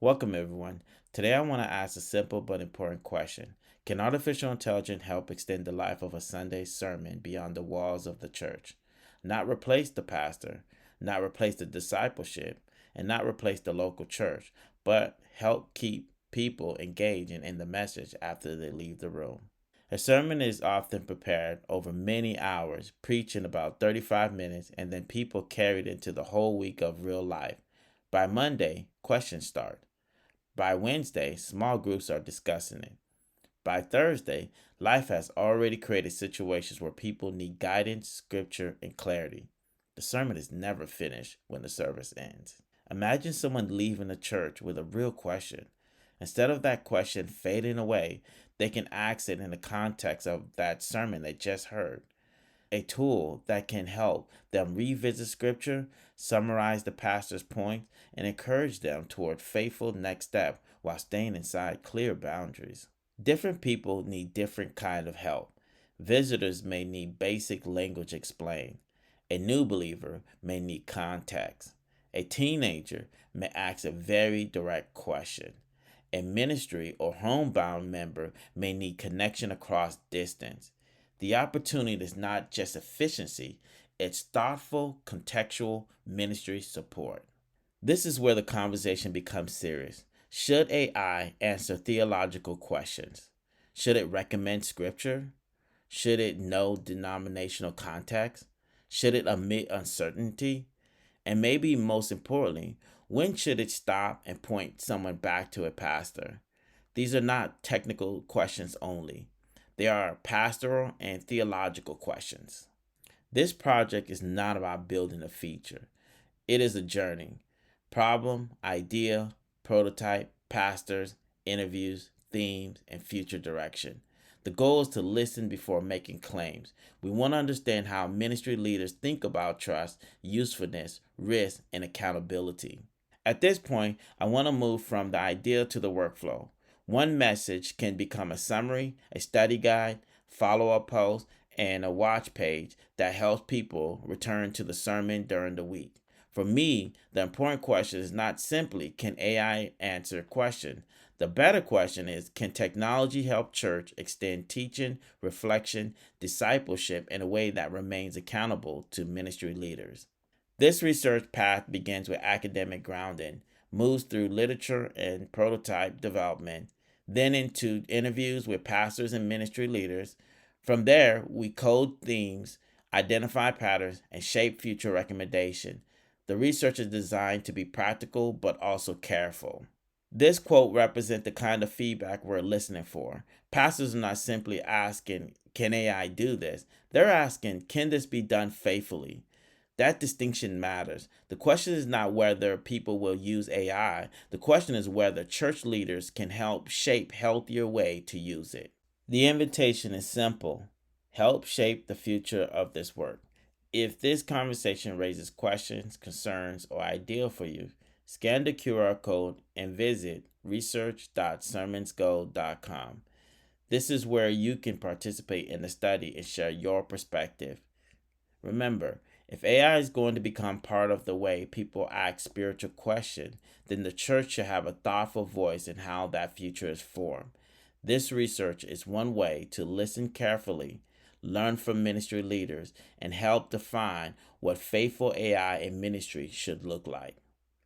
Welcome, everyone. Today, I want to ask a simple but important question. Can artificial intelligence help extend the life of a Sunday sermon beyond the walls of the church? Not replace the pastor, not replace the discipleship, and not replace the local church, but help keep people engaging in the message after they leave the room. A sermon is often prepared over many hours, preached in about 35 minutes, and then people carried into the whole week of real life. By Monday, questions start. By Wednesday, small groups are discussing it. By Thursday, life has already created situations where people need guidance, scripture, and clarity. The sermon is never finished when the service ends. Imagine someone leaving the church with a real question. Instead of that question fading away, they can ask it in the context of that sermon they just heard. A tool that can help them revisit scripture, summarize the pastor's point, and encourage them toward faithful next step while staying inside clear boundaries. Different people need different kind of help. Visitors may need basic language explained. A new believer may need context. A teenager may ask a very direct question. A ministry or homebound member may need connection across distance. The opportunity is not just efficiency, it's thoughtful, contextual ministry support. This is where the conversation becomes serious. Should AI answer theological questions? Should it recommend scripture? Should it know denominational context? Should it admit uncertainty? And maybe most importantly, when should it stop and point someone back to a pastor? These are not technical questions only. They are pastoral and theological questions. This project is not about building a feature. It is a journey. Problem, idea, prototype, pastors, interviews, themes, and future direction. The goal is to listen before making claims. We want to understand how ministry leaders think about trust, usefulness, risk, and accountability. At this point, I want to move from the idea to the workflow. One message can become a summary, a study guide, follow up post, and a watch page that helps people return to the sermon during the week. For me, the important question is not simply can AI answer question. The better question is can technology help church extend teaching, reflection, discipleship in a way that remains accountable to ministry leaders? This research path begins with academic grounding, moves through literature and prototype development, then into interviews with pastors and ministry leaders. From there, we code themes, identify patterns, and shape future recommendations. The research is designed to be practical but also careful. This quote represents the kind of feedback we're listening for. Pastors are not simply asking, can AI do this? They're asking, can this be done faithfully? That distinction matters. The question is not whether people will use AI. The question is whether church leaders can help shape healthier way to use it. The invitation is simple. Help shape the future of this work. If this conversation raises questions, concerns, or ideas for you, scan the QR code and visit research.sermonsgo.com. This is where you can participate in the study and share your perspective. Remember, if AI is going to become part of the way people ask spiritual questions, then the church should have a thoughtful voice in how that future is formed. This research is one way to listen carefully, learn from ministry leaders, and help define what faithful AI in ministry should look like.